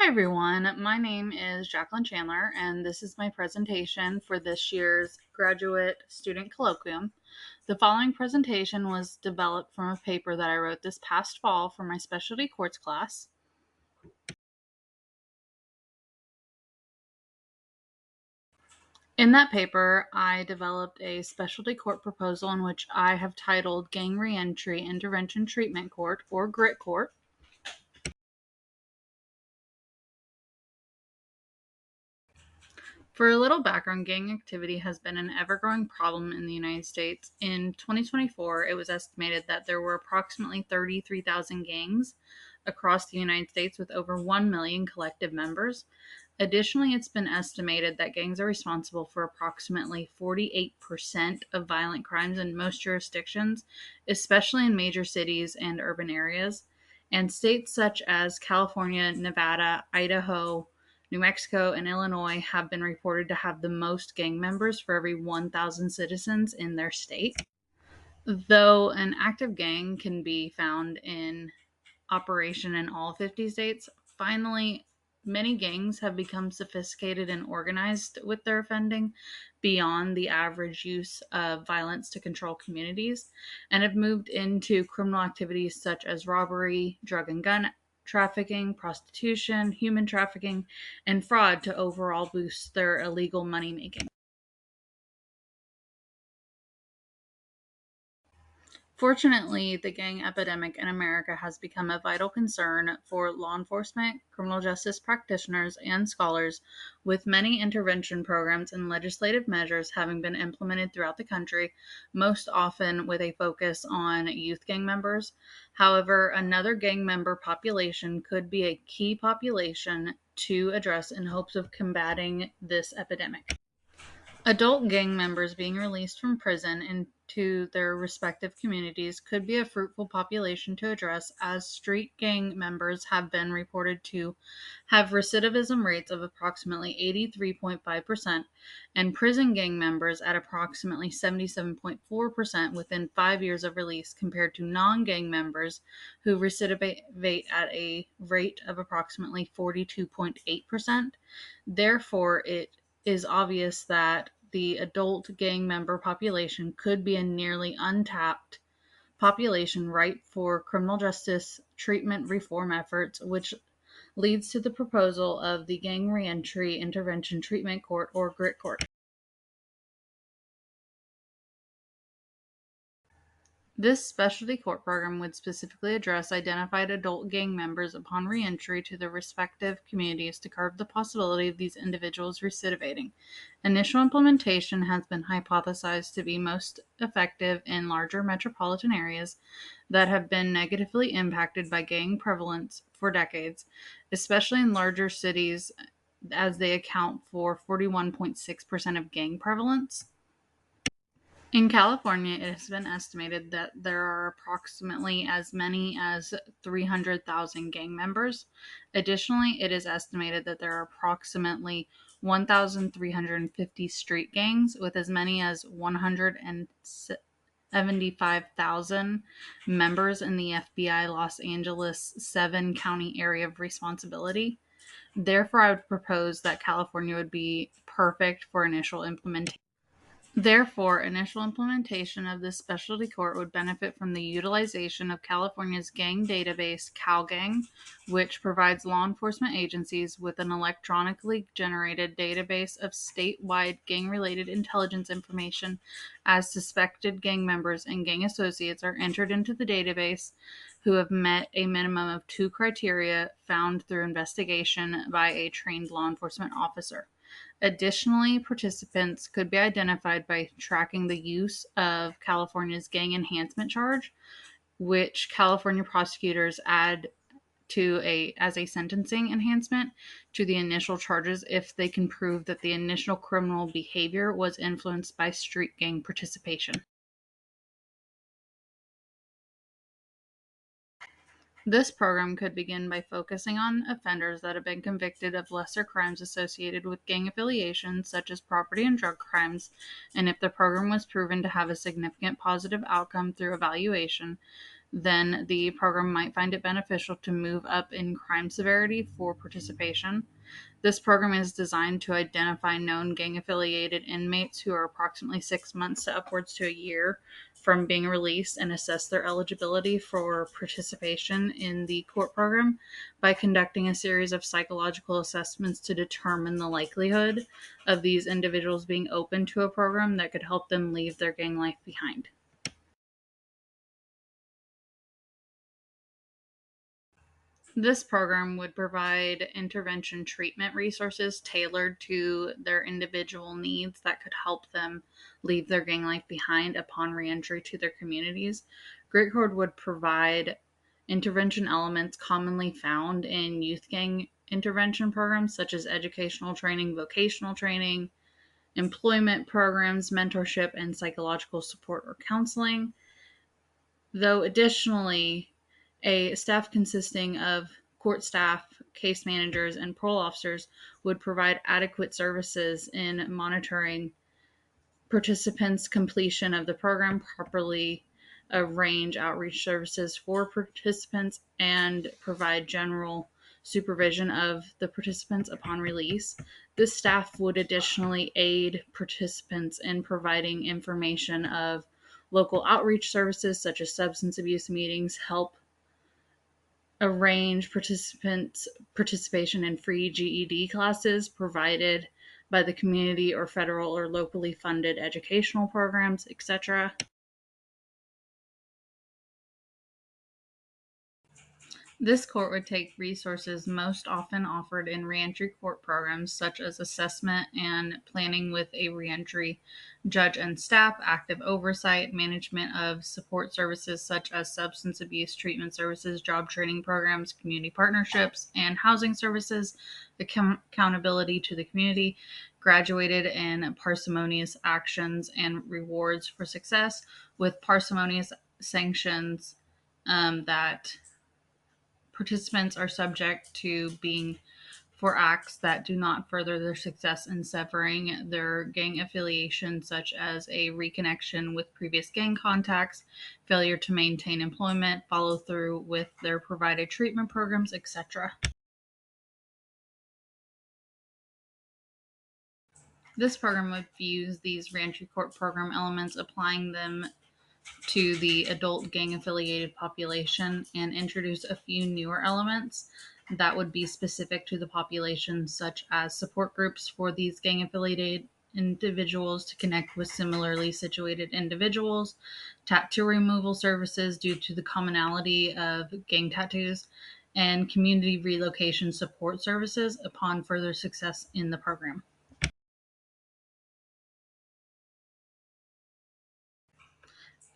Hi everyone, my name is Jacklyn Chandler and this is my presentation for this year's graduate student colloquium. The following presentation was developed from a paper that I wrote this past fall for my specialty courts class. In that paper, I developed a specialty court proposal in which I have titled Gang Reentry Intervention Treatment Court, or GRIT Court. For a little background, gang activity has been an ever-growing problem in the United States. In 2024, it was estimated that there were approximately 33,000 gangs across the United States with over 1 million collective members. Additionally, it's been estimated that gangs are responsible for approximately 48% of violent crimes in most jurisdictions, especially in major cities and urban areas. And states such as California, Nevada, Idaho, New Mexico, and Illinois have been reported to have the most gang members for every 1,000 citizens in their state. Though an active gang can be found in operation in all 50 states, finally, many gangs have become sophisticated and organized with their offending beyond the average use of violence to control communities and have moved into criminal activities such as robbery, drug and gun trafficking, prostitution, human trafficking, and fraud to overall boost their illegal money making. Fortunately, the gang epidemic in America has become a vital concern for law enforcement, criminal justice practitioners, and scholars, with many intervention programs and legislative measures having been implemented throughout the country, most often with a focus on youth gang members. However, another gang member population could be a key population to address in hopes of combating this epidemic. Adult gang members being released from prison into their respective communities could be a fruitful population to address, as street gang members have been reported to have recidivism rates of approximately 83.5% and prison gang members at approximately 77.4% within 5 years of release, compared to non-gang members who recidivate at a rate of approximately 42.8%. Therefore, it is obvious that the adult gang member population could be a nearly untapped population ripe for criminal justice treatment reform efforts, which leads to the proposal of the Gang Reentry Intervention Treatment Court, or GRIT Court. This specialty court program would specifically address identified adult gang members upon reentry to their respective communities to curb the possibility of these individuals recidivating. Initial implementation has been hypothesized to be most effective in larger metropolitan areas that have been negatively impacted by gang prevalence for decades, especially in larger cities, as they account for 41.6% of gang prevalence. In California, it has been estimated that there are approximately as many as 300,000 gang members. Additionally, it is estimated that there are approximately 1,350 street gangs, with as many as 175,000 members in the FBI Los Angeles 7-county area of responsibility. Therefore, I would propose that California would be perfect for initial implementation. Therefore, initial implementation of this specialty court would benefit from the utilization of California's gang database, CalGang, which provides law enforcement agencies with an electronically generated database of statewide gang-related intelligence information, as suspected gang members and gang associates are entered into the database who have met a minimum of 2 criteria found through investigation by a trained law enforcement officer. Additionally, participants could be identified by tracking the use of California's gang enhancement charge, which California prosecutors add as a sentencing enhancement to the initial charges if they can prove that the initial criminal behavior was influenced by street gang participation. This program could begin by focusing on offenders that have been convicted of lesser crimes associated with gang affiliation, such as property and drug crimes, and if the program was proven to have a significant positive outcome through evaluation, then the program might find it beneficial to move up in crime severity for participation. This program is designed to identify known gang affiliated inmates who are approximately 6 months to upwards to a year from being released and assess their eligibility for participation in the court program by conducting a series of psychological assessments to determine the likelihood of these individuals being open to a program that could help them leave their gang life behind. This program would provide intervention treatment resources tailored to their individual needs that could help them leave their gang life behind upon reentry to their communities. Grit Cord would provide intervention elements commonly found in youth gang intervention programs, such as educational training, vocational training, employment programs, mentorship, and psychological support or counseling. Though additionally, a staff consisting of court staff, case managers, and parole officers would provide adequate services in monitoring participants' completion of the program, properly arrange outreach services for participants, and provide general supervision of the participants upon release. This staff would additionally aid participants in providing information of local outreach services such as substance abuse meetings, help arrange participants' participation in free GED classes provided by the community or federal or locally funded educational programs, etc. This court would take resources most often offered in reentry court programs, such as assessment and planning with a reentry judge and staff, active oversight, management of support services such as substance abuse treatment services, job training programs, community partnerships, and housing services, accountability to the community, graduated in parsimonious actions and rewards for success, with parsimonious sanctions that participants are subject to being for acts that do not further their success in severing their gang affiliation, such as a reconnection with previous gang contacts, failure to maintain employment, follow through with their provided treatment programs, etc. This program would use these reentry court program elements, applying them to the adult gang affiliated population, and introduce a few newer elements that would be specific to the population, such as support groups for these gang affiliated individuals to connect with similarly situated individuals, tattoo removal services due to the commonality of gang tattoos, and community relocation support services upon further success in the program.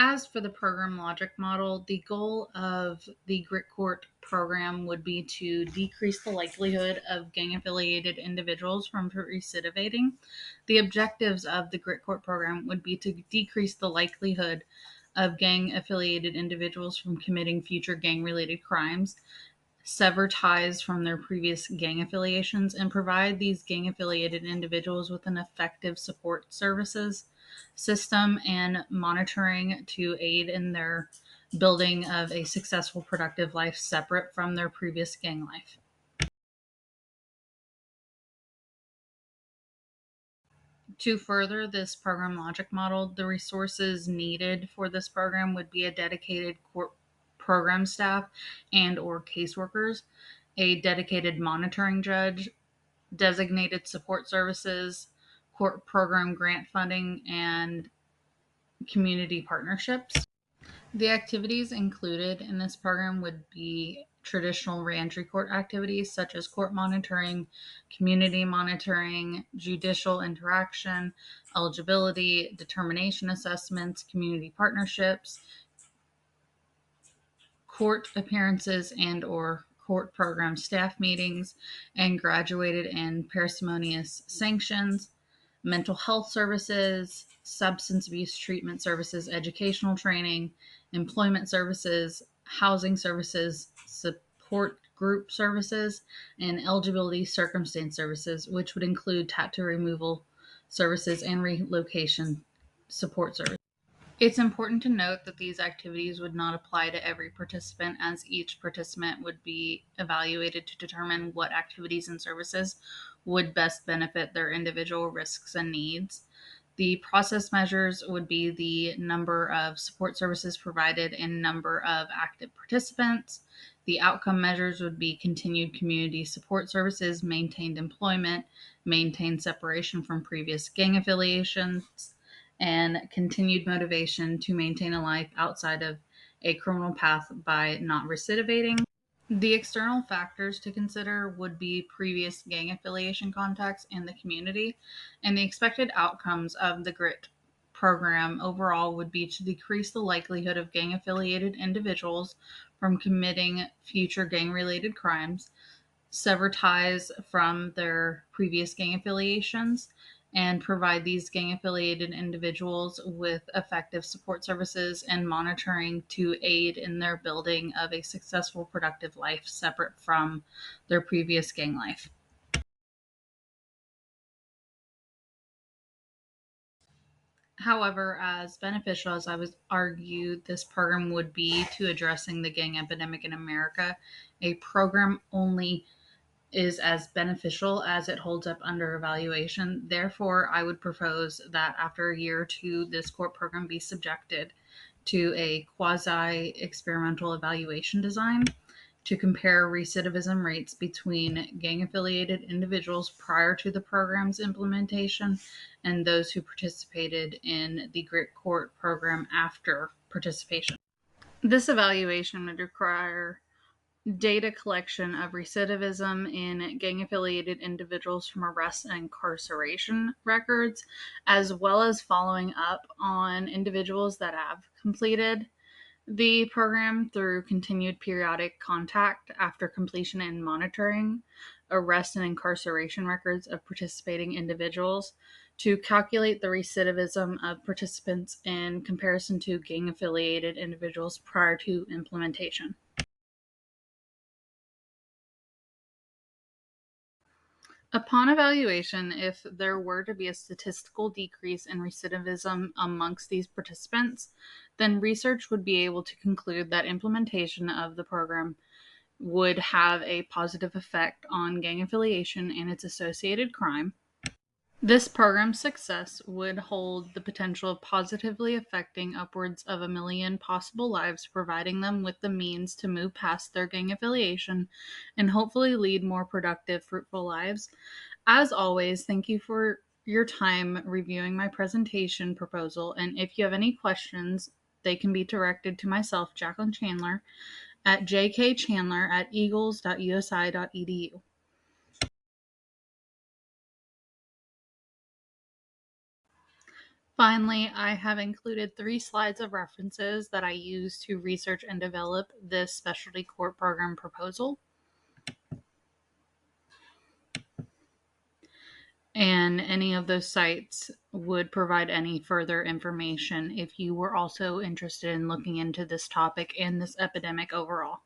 As for the program logic model, the goal of the Grit Court program would be to decrease the likelihood of gang affiliated individuals from recidivating. The objectives of the Grit Court program would be to decrease the likelihood of gang affiliated individuals from committing future gang related crimes, sever ties from their previous gang affiliations, and provide these gang affiliated individuals with an effective support services system and monitoring to aid in their building of a successful, productive life separate from their previous gang life. To further this program logic model, the resources needed for this program would be a dedicated court program staff and or caseworkers, a dedicated monitoring judge, designated support services, court program grant funding, and community partnerships. The activities included in this program would be traditional reentry court activities such as court monitoring, community monitoring, judicial interaction, eligibility, determination assessments, community partnerships, court appearances and or court program staff meetings, and graduated and parsimonious sanctions, mental health services, substance abuse treatment services, educational training, employment services, housing services, support group services, and eligibility circumstance services, which would include tattoo removal services and relocation support services. It's important to note that these activities would not apply to every participant, as each participant would be evaluated to determine what activities and services would best benefit their individual risks and needs. The process measures would be the number of support services provided and number of active participants. The outcome measures would be continued community support services, maintained employment, maintained separation from previous gang affiliations, and continued motivation to maintain a life outside of a criminal path by not recidivating. The external factors to consider would be previous gang affiliation contacts in the community, and the expected outcomes of the GRIT program overall would be to decrease the likelihood of gang affiliated individuals from committing future gang related crimes, sever ties from their previous gang affiliations, and provide these gang affiliated individuals with effective support services and monitoring to aid in their building of a successful, productive life separate from their previous gang life. However, as beneficial as I was argued this program would be to addressing the gang epidemic in America, a program only is as beneficial as it holds up under evaluation. Therefore, I would propose that after a year or two, this court program be subjected to a quasi experimental evaluation design to compare recidivism rates between gang affiliated individuals prior to the program's implementation and those who participated in the GRIT Court program after participation. This evaluation would require data collection of recidivism in gang affiliated individuals from arrest and incarceration records, as well as following up on individuals that have completed the program through continued periodic contact after completion and monitoring arrest and incarceration records of participating individuals to calculate the recidivism of participants in comparison to gang affiliated individuals prior to implementation. Upon evaluation, if there were to be a statistical decrease in recidivism amongst these participants, then research would be able to conclude that implementation of the program would have a positive effect on gang affiliation and its associated crime. This program's success would hold the potential of positively affecting upwards of 1 million possible lives, providing them with the means to move past their gang affiliation and hopefully lead more productive, fruitful lives. As always, thank you for your time reviewing my presentation proposal, and if you have any questions, they can be directed to myself, Jacklyn Chandler, at jkchandler@eagles.usi.edu. Finally, I have included 3 slides of references that I used to research and develop this specialty court program proposal. And any of those sites would provide any further information if you were also interested in looking into this topic and this epidemic overall.